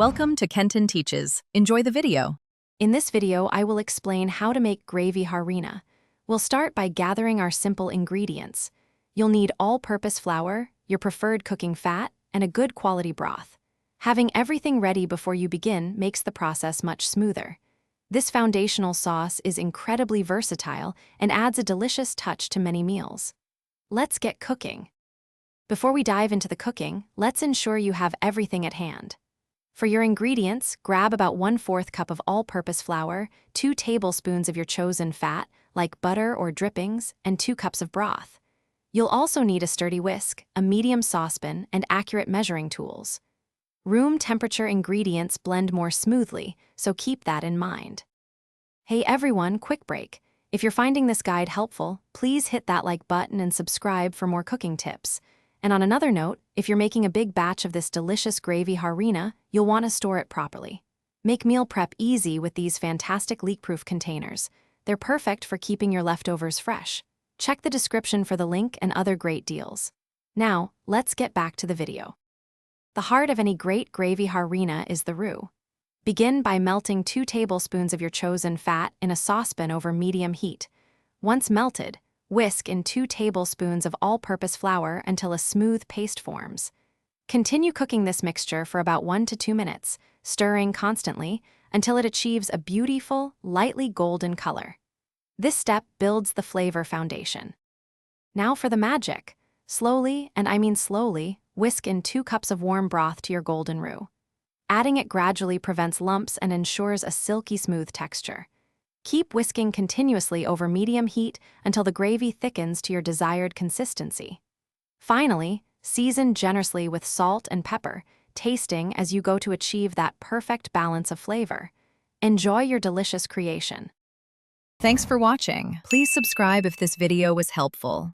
Welcome to Kenton Teaches. Enjoy the video. In this video, I will explain how to make gravy harina. We'll start by gathering our simple ingredients. You'll need all-purpose flour, your preferred cooking fat, and a good quality broth. Having everything ready before you begin makes the process much smoother. This foundational sauce is incredibly versatile and adds a delicious touch to many meals. Let's get cooking. Before we dive into the cooking, let's ensure you have everything at hand. For your ingredients, grab about 1/4 cup of all-purpose flour, 2 tablespoons of your chosen fat, like butter or drippings, and 2 cups of broth. You'll also need a sturdy whisk, a medium saucepan, and accurate measuring tools. Room temperature ingredients blend more smoothly, so keep that in mind. Hey everyone, quick break. If you're finding this guide helpful, please hit that like button and subscribe for more cooking tips. And on another note, if you're making a big batch of this delicious gravy harina, you'll want to store it properly. Make meal prep easy with these fantastic leak-proof containers. They're perfect for keeping your leftovers fresh. Check the description for the link and other great deals. Now, let's get back to the video. The heart of any great gravy harina is the roux. Begin by melting 2 tablespoons of your chosen fat in a saucepan over medium heat. Once melted, whisk in 2 tablespoons of all-purpose flour until a smooth paste forms. Continue cooking this mixture for about 1 to 2 minutes, stirring constantly until it achieves a beautiful, lightly golden color. This step builds the flavor foundation. Now for the magic. Slowly, and I mean slowly, whisk in 2 cups of warm broth to your golden roux. Adding it gradually prevents lumps and ensures a silky smooth texture. Keep whisking continuously over medium heat until the gravy thickens to your desired consistency. Finally, season generously with salt and pepper, tasting as you go to achieve that perfect balance of flavor. Enjoy your delicious creation. Thanks for watching. Please subscribe if this video was helpful.